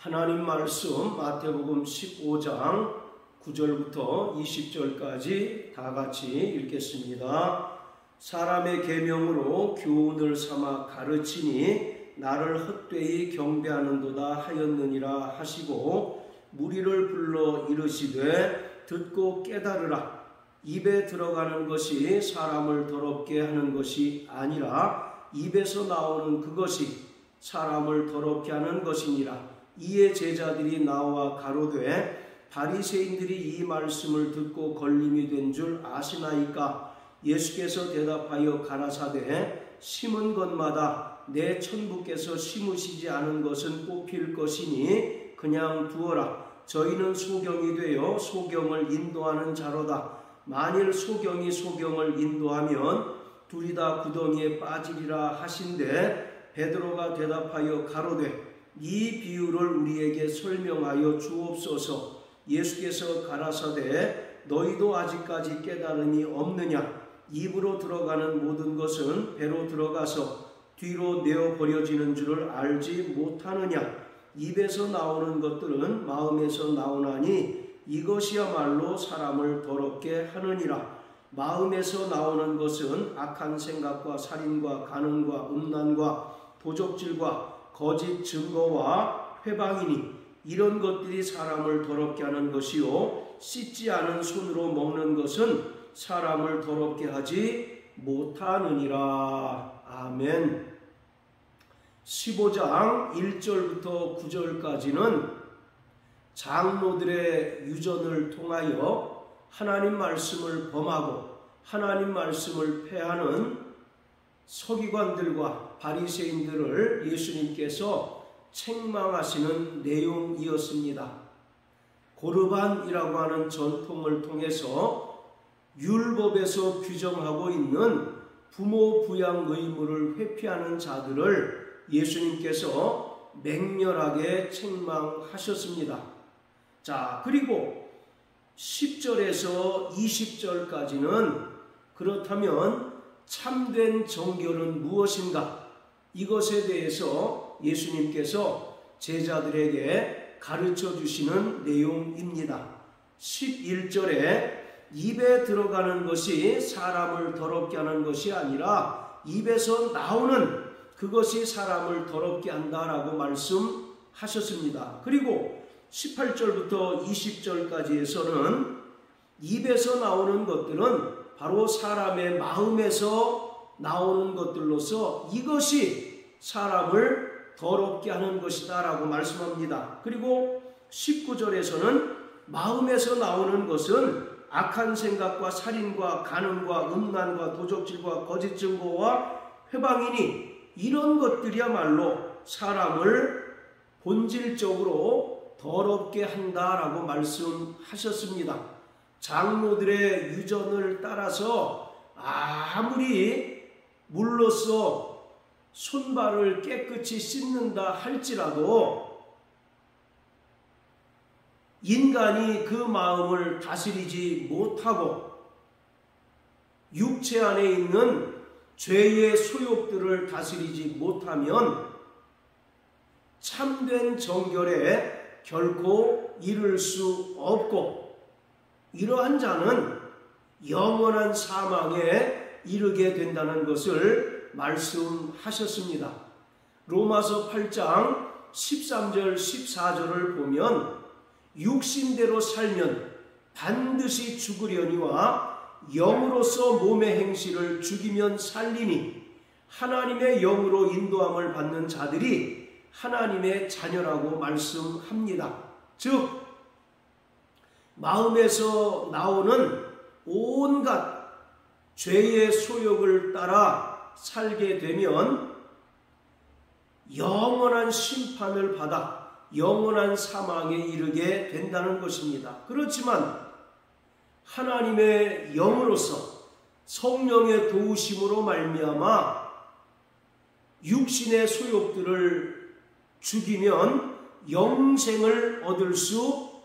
하나님 말씀 마태복음 15장 9절부터 20절까지 다 같이 읽겠습니다. 사람의 계명으로 교훈을 삼아 가르치니 나를 헛되이 경배하는도다 하였느니라 하시고 무리를 불러 이르시되 듣고 깨달으라. 입에 들어가는 것이 사람을 더럽게 하는 것이 아니라 입에서 나오는 그것이 사람을 더럽게 하는 것이니라. 이에 제자들이 나와 가로되 바리새인들이 이 말씀을 듣고 걸림이 된 줄 아시나이까? 예수께서 대답하여 가라사대 심은 것마다 내 천부께서 심으시지 않은 것은 뽑힐 것이니 그냥 두어라. 저희는 소경이 되어 소경을 인도하는 자로다. 만일 소경이 소경을 인도하면 둘이 다 구덩이에 빠지리라 하신대 베드로가 대답하여 가로되 이 비유를 우리에게 설명하여 주옵소서. 예수께서 가라사대 너희도 아직까지 깨달음이 없느냐? 입으로 들어가는 모든 것은 배로 들어가서 뒤로 내어 버려지는 줄을 알지 못하느냐? 입에서 나오는 것들은 마음에서 나오나니 이것이야말로 사람을 더럽게 하느니라. 마음에서 나오는 것은 악한 생각과 살인과 간음과 음란과 도적질과 거짓 증거와 회방이니 이런 것들이 사람을 더럽게 하는 것이요 씻지 않은 손으로 먹는 것은 사람을 더럽게 하지 못하느니라. 아멘. 15장 1절부터 9절까지는 장로들의 유전을 통하여 하나님 말씀을 범하고 하나님 말씀을 폐하는 서기관들과 바리새인들을 예수님께서 책망하시는 내용이었습니다. 고르반이라고 하는 전통을 통해서 율법에서 규정하고 있는 부모 부양 의무를 회피하는 자들을 예수님께서 맹렬하게 책망하셨습니다. 자, 그리고 10절에서 20절까지는 그렇다면 참된 정결은 무엇인가? 이것에 대해서 예수님께서 제자들에게 가르쳐 주시는 내용입니다. 11절에 입에 들어가는 것이 사람을 더럽게 하는 것이 아니라 입에서 나오는 그것이 사람을 더럽게 한다라고 말씀하셨습니다. 그리고 18절부터 20절까지에서는 입에서 나오는 것들은 바로 사람의 마음에서 나오는 것들로서 이것이 사람을 더럽게 하는 것이다 라고 말씀합니다. 그리고 19절에서는 마음에서 나오는 것은 악한 생각과 살인과 간음과 음란과 도적질과 거짓 증거와 회방이니 이런 것들이야말로 사람을 본질적으로 더럽게 한다라고 말씀하셨습니다. 장로들의 유전을 따라서 아무리 물로써 손발을 깨끗이 씻는다 할지라도 인간이 그 마음을 다스리지 못하고 육체 안에 있는 죄의 소욕들을 다스리지 못하면 참된 정결에 결코 이를 수 없고 이러한 자는 영원한 사망에 이르게 된다는 것을 말씀하셨습니다. 로마서 8장 13절 14절을 보면 육신대로 살면 반드시 죽으려니와 영으로서 몸의 행실을 죽이면 살리니 하나님의 영으로 인도함을 받는 자들이 하나님의 자녀라고 말씀합니다. 즉 마음에서 나오는 온갖 죄의 소욕을 따라 살게 되면 영원한 심판을 받아 영원한 사망에 이르게 된다는 것입니다. 그렇지만 하나님의 영으로서 성령의 도우심으로 말미암아 육신의 소욕들을 죽이면 영생을 얻을 수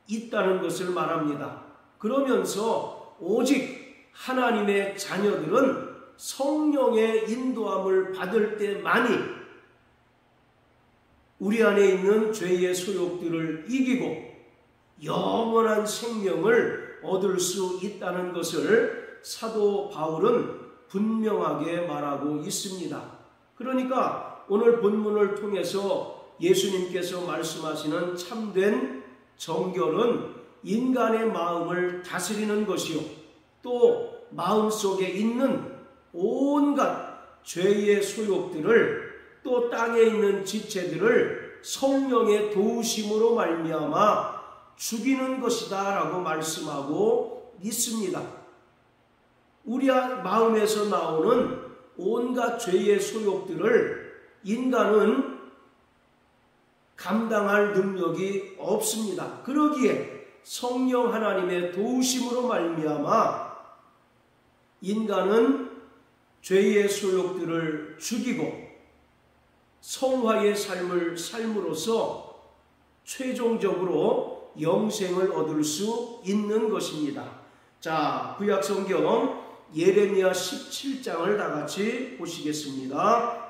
있다는 것을 말합니다. 그러면서 오직 하나님의 자녀들은 성령의 인도함을 받을 때만이 우리 안에 있는 죄의 소욕들을 이기고 영원한 생명을 얻을 수 있다는 것을 사도 바울은 분명하게 말하고 있습니다. 그러니까 오늘 본문을 통해서 예수님께서 말씀하시는 참된 정결은 인간의 마음을 다스리는 것이요, 또 마음속에 있는 온갖 죄의 소욕들을, 또 땅에 있는 지체들을 성령의 도우심으로 말미암아 죽이는 것이다 라고 말씀하고 있습니다. 우리 마음에서 나오는 온갖 죄의 소욕들을 인간은 감당할 능력이 없습니다. 그러기에 성령 하나님의 도우심으로 말미암아 인간은 죄의 소욕들을 죽이고 성화의 삶을 삶으로써 최종적으로 영생을 얻을 수 있는 것입니다. 자, 구약성경 예레미야 17장을 다 같이 보시겠습니다.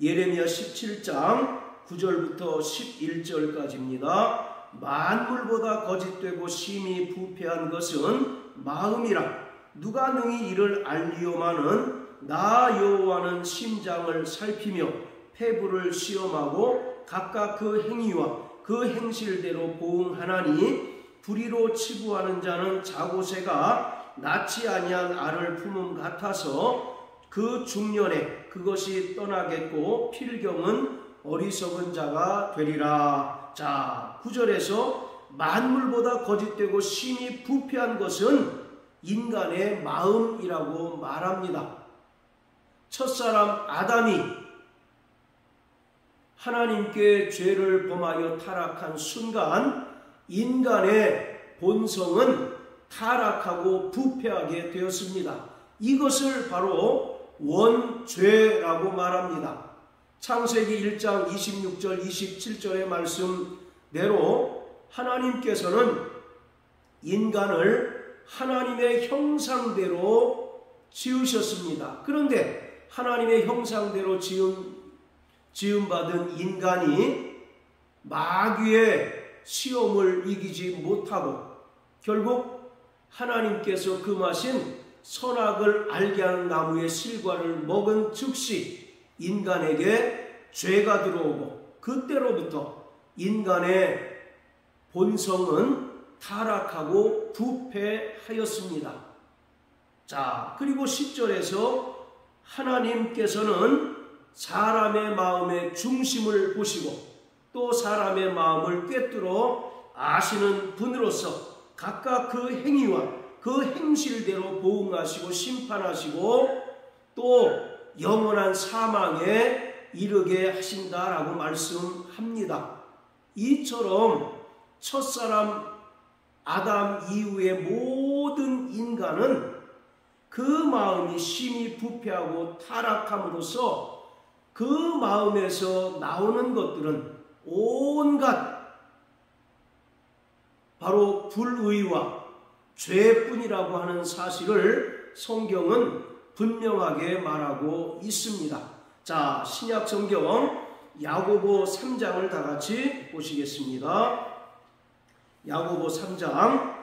예레미야 17장 9절부터 11절까지입니다. 만물보다 거짓되고 심히 부패한 것은 마음이라. 누가 능히 이를 알리오마는 나 여호와는 심장을 살피며 폐부를 시험하고 각각 그 행위와 그 행실대로 보응하나니 불의로 치부하는 자는 자고새가 낳지 아니한 알을 품음 같아서 그 중년에 그것이 떠나겠고 필경은 어리석은 자가 되리라. 자, 9절에서 만물보다 거짓되고 심히 부패한 것은 인간의 마음이라고 말합니다. 첫사람 아담이 하나님께 죄를 범하여 타락한 순간 인간의 본성은 타락하고 부패하게 되었습니다. 이것을 바로 원죄라고 말합니다. 창세기 1장 26절 27절의 말씀대로 하나님께서는 인간을 하나님의 형상대로 지으셨습니다. 그런데 하나님의 형상대로 지음받은 인간이 마귀의 시험을 이기지 못하고 결국 하나님께서 금하신 선악을 알게 하는 나무의 실과를 먹은 즉시 인간에게 죄가 들어오고 그때로부터 인간의 본성은 타락하고 부패하였습니다. 자, 그리고 10절에서 하나님께서는 사람의 마음의 중심을 보시고 또 사람의 마음을 꿰뚫어 아시는 분으로서 각각 그 행위와 그 행실대로 보응하시고 심판하시고 또 영원한 사망에 이르게 하신다라고 말씀합니다. 이처럼 첫사람 아담 이후의 모든 인간은 그 마음이 심히 부패하고 타락함으로써 그 마음에서 나오는 것들은 온갖 바로 불의와 죄뿐이라고 하는 사실을 성경은 분명하게 말하고 있습니다. 자, 신약 성경 야고보 3장을 다 같이 보시겠습니다. 야고보 3장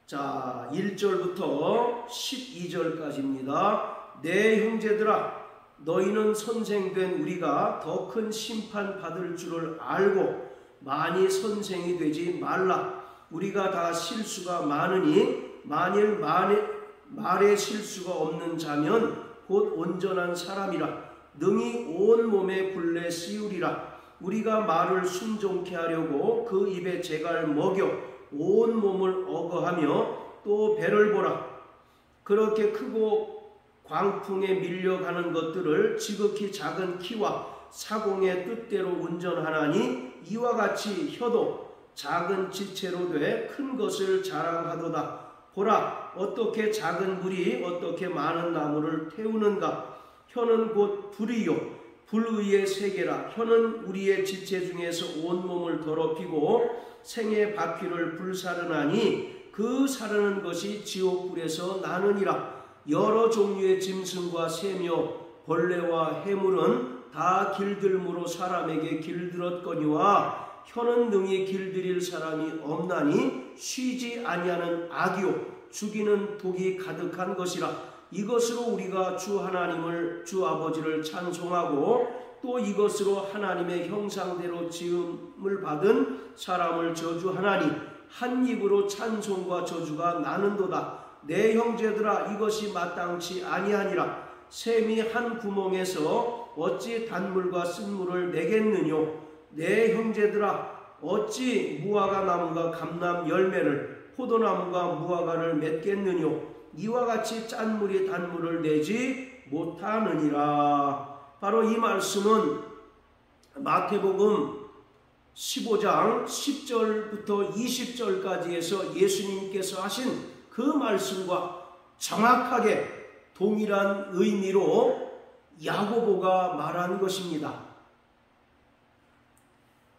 자 1절부터 12절까지입니다. 내 형제들아 너희는 선생된 우리가 더 큰 심판 받을 줄을 알고 많이 선생이 되지 말라. 우리가 다 실수가 많으니 만일 말에 실수가 없는 자면 곧 온전한 사람이라 능히 온 몸에 굴레 씌우리라. 우리가 말을 순종케 하려고 그 입에 재갈 먹여 온 몸을 어거하며 또 배를 보라. 그렇게 크고 광풍에 밀려가는 것들을 지극히 작은 키와 사공의 뜻대로 운전하나니 이와 같이 혀도 작은 지체로 돼 큰 것을 자랑하도다. 보라, 어떻게 작은 물이 어떻게 많은 나무를 태우는가. 혀는 곧 불이요 불의의 세계라. 혀는 우리의 지체 중에서 온몸을 더럽히고 생의 바퀴를 불사르나니 그 사르는 것이 지옥불에서 나느니라. 여러 종류의 짐승과 새며 벌레와 해물은 다 길들므로 사람에게 길들었거니와 혀는 능히 길들일 사람이 없나니 쉬지 아니하는 악이요 죽이는 독이 가득한 것이라. 이것으로 우리가 주 하나님을 주 아버지를 찬송하고 또 이것으로 하나님의 형상대로 지음을 받은 사람을 저주하나니 한 입으로 찬송과 저주가 나는도다. 내 형제들아 이것이 마땅치 아니하니라. 샘이 한 구멍에서 어찌 단물과 쓴물을 내겠느뇨. 내 형제들아 어찌 무화과 나무가 감람 열매를 포도나무가 무화과를 맺겠느뇨. 이와 같이 짠물이 단물을 내지 못하느니라. 바로 이 말씀은 마태복음 15장 10절부터 20절까지에서 예수님께서 하신 그 말씀과 정확하게 동일한 의미로 야고보가 말한 것입니다.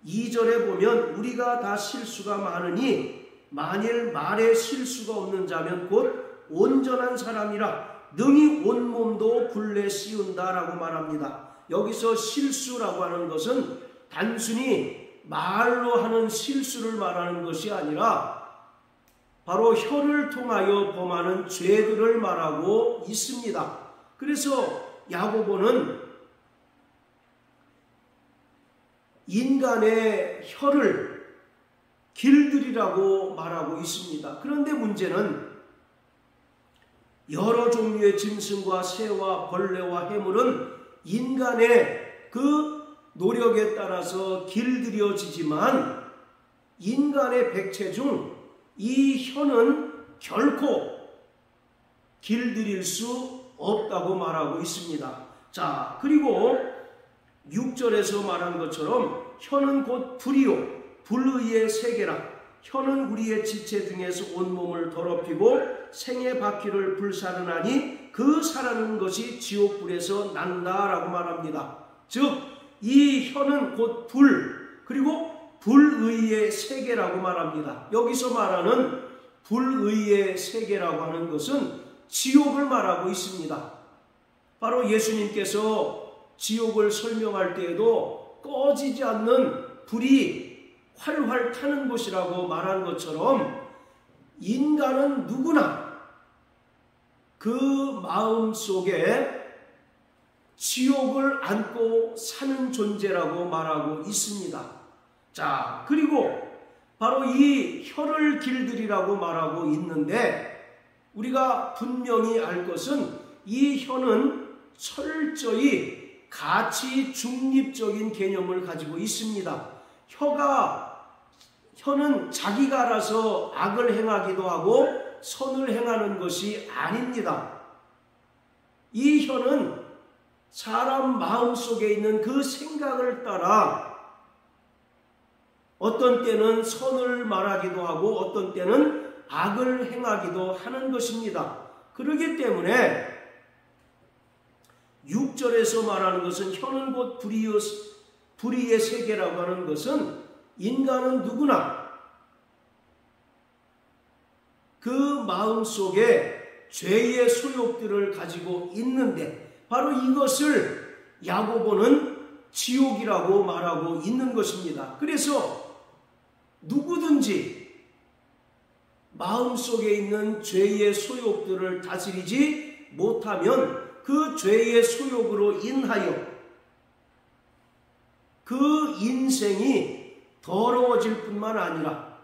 2절에 보면 우리가 다 실수가 많으니 만일 말에 실수가 없는 자면 곧 온전한 사람이라 능히 온몸도 굴레 씌운다라고 말합니다. 여기서 실수라고 하는 것은 단순히 말로 하는 실수를 말하는 것이 아니라 바로 혀를 통하여 범하는 죄들을 말하고 있습니다. 그래서 야고보는 인간의 혀를 길들이라고 말하고 있습니다. 그런데 문제는 여러 종류의 짐승과 새와 벌레와 해물은 인간의 그 노력에 따라서 길들여지지만 인간의 백체 중 이 혀는 결코 길들일 수 없다고 말하고 있습니다. 자, 그리고 6절에서 말한 것처럼 혀는 곧 불이요 불의의 세계라. 혀는 우리의 지체 중에서 온몸을 더럽히고 생의 바퀴를 불사르나니 그 사르는 것이 지옥불에서 난다라고 말합니다. 즉 이 혀는 곧 불 그리고 불의의 세계라고 말합니다. 여기서 말하는 불의의 세계라고 하는 것은 지옥을 말하고 있습니다. 바로 예수님께서 지옥을 설명할 때에도 꺼지지 않는 불이 활활 타는 곳이라고 말한 것처럼 인간은 누구나 그 마음 속에 지옥을 안고 사는 존재라고 말하고 있습니다. 자, 그리고 바로 이 혀를 길들이라고 말하고 있는데 우리가 분명히 알 것은 이 혀는 철저히 가치 중립적인 개념을 가지고 있습니다. 혀는 자기가 알아서 악을 행하기도 하고 선을 행하는 것이 아닙니다. 이 혀는 사람 마음속에 있는 그 생각을 따라 어떤 때는 선을 말하기도 하고 어떤 때는 악을 행하기도 하는 것입니다. 그렇기 때문에 6절에서 말하는 것은 혀는 곧 불의의 세계라고 하는 것은 인간은 누구나 그 마음속에 죄의 소욕들을 가지고 있는데 바로 이것을 야고보는 지옥이라고 말하고 있는 것입니다. 그래서 누구든지 마음속에 있는 죄의 소욕들을 다스리지 못하면 그 죄의 소욕으로 인하여 그 인생이 더러워질 뿐만 아니라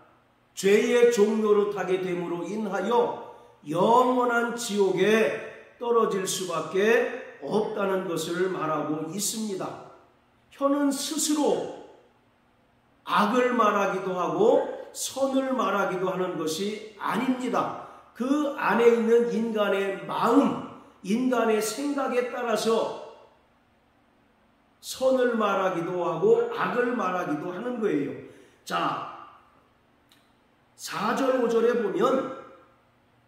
죄의 종로로 타게 됨으로 인하여 영원한 지옥에 떨어질 수밖에 없다는 것을 말하고 있습니다. 혀는 스스로 악을 말하기도 하고 선을 말하기도 하는 것이 아닙니다. 그 안에 있는 인간의 마음, 인간의 생각에 따라서 선을 말하기도 하고 악을 말하기도 하는 거예요. 자, 4절 5절에 보면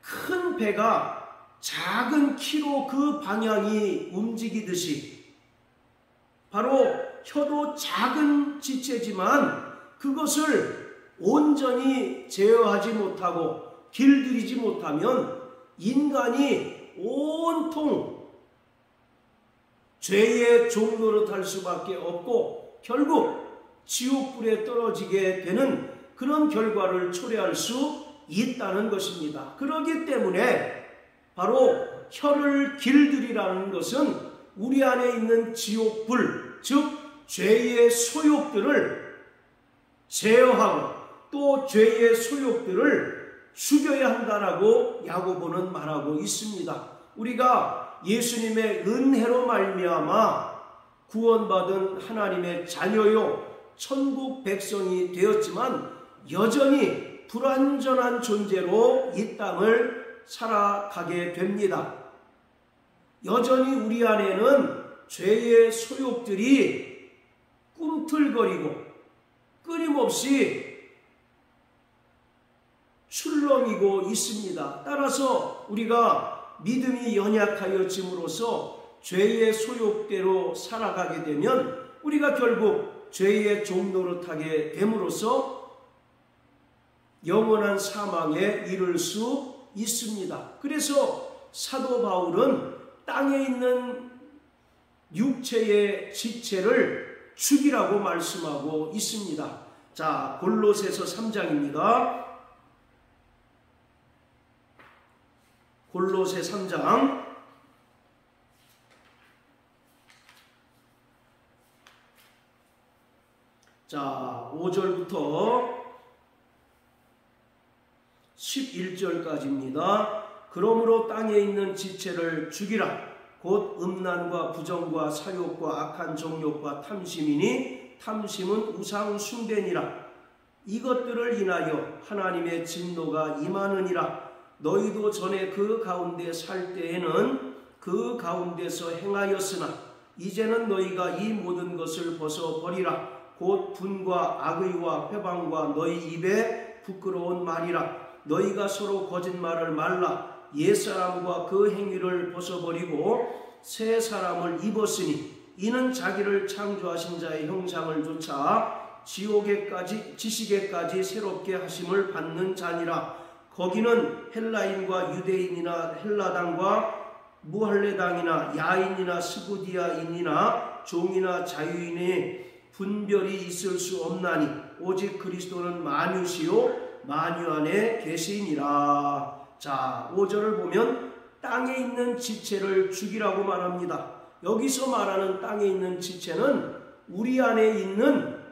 큰 배가 작은 키로 그 방향이 움직이듯이 바로 혀도 작은 지체지만 그것을 온전히 제어하지 못하고 길들이지 못하면 인간이 온통 죄의 종노릇할 수밖에 없고 결국 지옥불에 떨어지게 되는 그런 결과를 초래할 수 있다는 것입니다. 그렇기 때문에 바로 혀를 길들이라는 것은 우리 안에 있는 지옥불, 즉 죄의 소욕들을 제어하고 또 죄의 소욕들을 죽여야 한다라고 야고보는 말하고 있습니다. 우리가 예수님의 은혜로 말미암아 구원받은 하나님의 자녀요 천국 백성이 되었지만 여전히 불완전한 존재로 이 땅을 살아가게 됩니다. 여전히 우리 안에는 죄의 소욕들이 꿈틀거리고 끊임없이 출렁이고 있습니다. 따라서 우리가 믿음이 연약하여짐으로써 죄의 소욕대로 살아가게 되면 우리가 결국 죄의 종노릇하게 됨으로써 영원한 사망에 이를 수 있습니다. 그래서 사도 바울은 땅에 있는 육체의 지체를 죽이라고 말씀하고 있습니다. 자, 골로새서 3장입니다. 골로새 3장 자 5절부터 11절까지입니다. 그러므로 땅에 있는 지체를 죽이라. 곧 음란과 부정과 사욕과 악한 정욕과 탐심이니 탐심은 우상 숭배니라. 이것들을 인하여 하나님의 진노가 임하느니라. 너희도 전에 그 가운데 살 때에는 그 가운데서 행하였으나 이제는 너희가 이 모든 것을 벗어버리라. 곧 분과 악의와 회방과 너희 입에 부끄러운 말이라. 너희가 서로 거짓말을 말라. 옛사람과 그 행위를 벗어버리고 새 사람을 입었으니 이는 자기를 창조하신 자의 형상을 좇아 지시게까지 새롭게 하심을 받는 자니라. 거기는 헬라인과 유대인이나 헬라당과 무할레당이나 야인이나 스구디아인이나 종이나 자유인의 분별이 있을 수 없나니 오직 그리스도는 만유시요 만유 안에 계시니라. 자, 5절을 보면 땅에 있는 지체를 죽이라고 말합니다. 여기서 말하는 땅에 있는 지체는 우리 안에 있는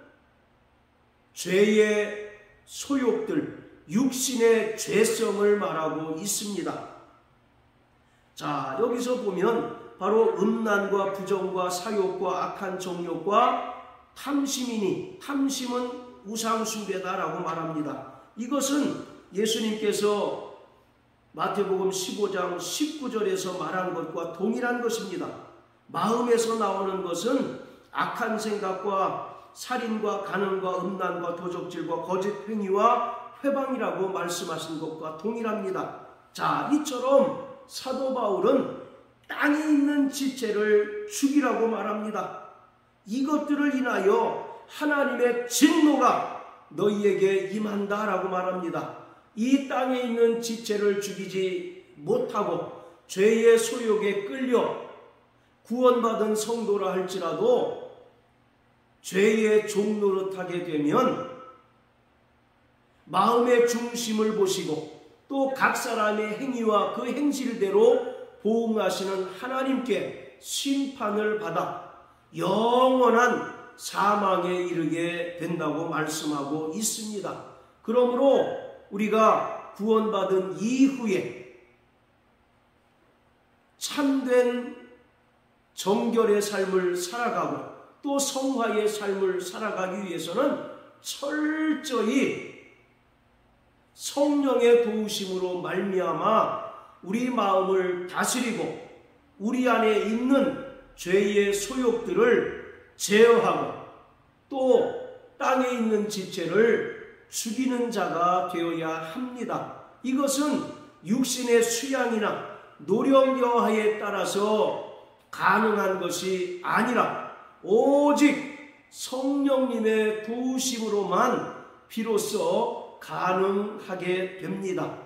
죄의 소욕들, 육신의 죄성을 말하고 있습니다. 자, 여기서 보면 바로 음란과 부정과 사욕과 악한 정욕과 탐심이니 탐심은 우상숭배다라고 말합니다. 이것은 예수님께서 마태복음 15장 19절에서 말한 것과 동일한 것입니다. 마음에서 나오는 것은 악한 생각과 살인과 간음과 음란과 도적질과 거짓 행위와 회방이라고 말씀하신 것과 동일합니다. 자, 이처럼 사도 바울은 땅에 있는 지체를 죽이라고 말합니다. 이것들을 인하여 하나님의 진노가 너희에게 임한다라고 말합니다. 이 땅에 있는 지체를 죽이지 못하고 죄의 소욕에 끌려 구원받은 성도라 할지라도 죄의 종노릇하게 되면 마음의 중심을 보시고 또 각 사람의 행위와 그 행실대로 보응하시는 하나님께 심판을 받아 영원한 사망에 이르게 된다고 말씀하고 있습니다. 그러므로 우리가 구원받은 이후에 참된 정결의 삶을 살아가고 또 성화의 삶을 살아가기 위해서는 철저히 성령의 도우심으로 말미암아 우리 마음을 다스리고 우리 안에 있는 죄의 소욕들을 제어하고 또 땅에 있는 지체를 죽이는 자가 되어야 합니다. 이것은 육신의 수양이나 노력 여하에 따라서 가능한 것이 아니라 오직 성령님의 도우심으로만 비로소 가능하게 됩니다.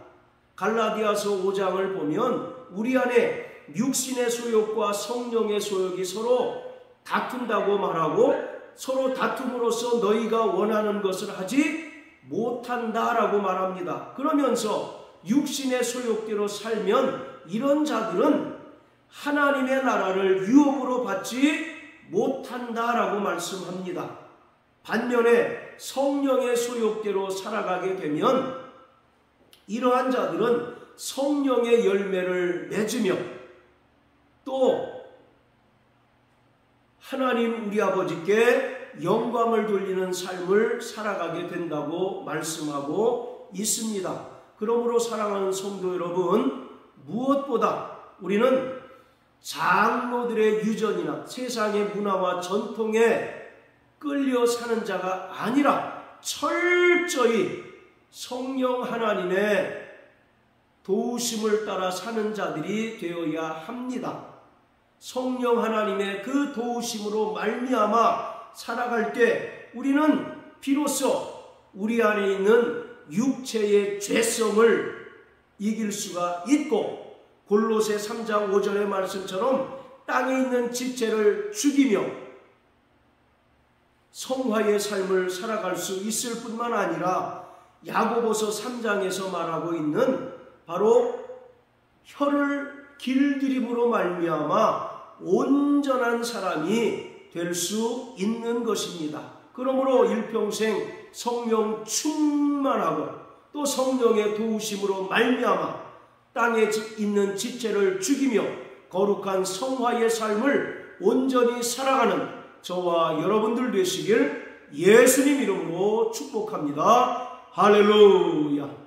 갈라디아서 5장을 보면 우리 안에 육신의 소욕과 성령의 소욕이 서로 다툰다고 말하고 서로 다툼으로써 너희가 원하는 것을 하지 못한다라고 말합니다. 그러면서 육신의 소욕대로 살면 이런 자들은 하나님의 나라를 유업으로 받지 못한다라고 말씀합니다. 반면에 성령의 소욕대로 살아가게 되면 이러한 자들은 성령의 열매를 맺으며 또 하나님 우리 아버지께 영광을 돌리는 삶을 살아가게 된다고 말씀하고 있습니다. 그러므로 사랑하는 성도 여러분, 무엇보다 우리는 장로들의 유전이나 세상의 문화와 전통에 끌려 사는 자가 아니라 철저히 성령 하나님의 도우심을 따라 사는 자들이 되어야 합니다. 성령 하나님의 그 도우심으로 말미암아 살아갈 때 우리는 비로소 우리 안에 있는 육체의 죄성을 이길 수가 있고 골로새 3장 5절의 말씀처럼 땅에 있는 지체를 죽이며 성화의 삶을 살아갈 수 있을 뿐만 아니라 야고보서 3장에서 말하고 있는 바로 혀를 길들임으로 말미암아 온전한 사람이 될 수 있는 것입니다. 그러므로 일평생 성령 충만하고 또 성령의 도우심으로 말미암아 땅에 있는 지체를 죽이며 거룩한 성화의 삶을 온전히 살아가는 저와 여러분들 되시길 예수님 이름으로 축복합니다. 할렐루야.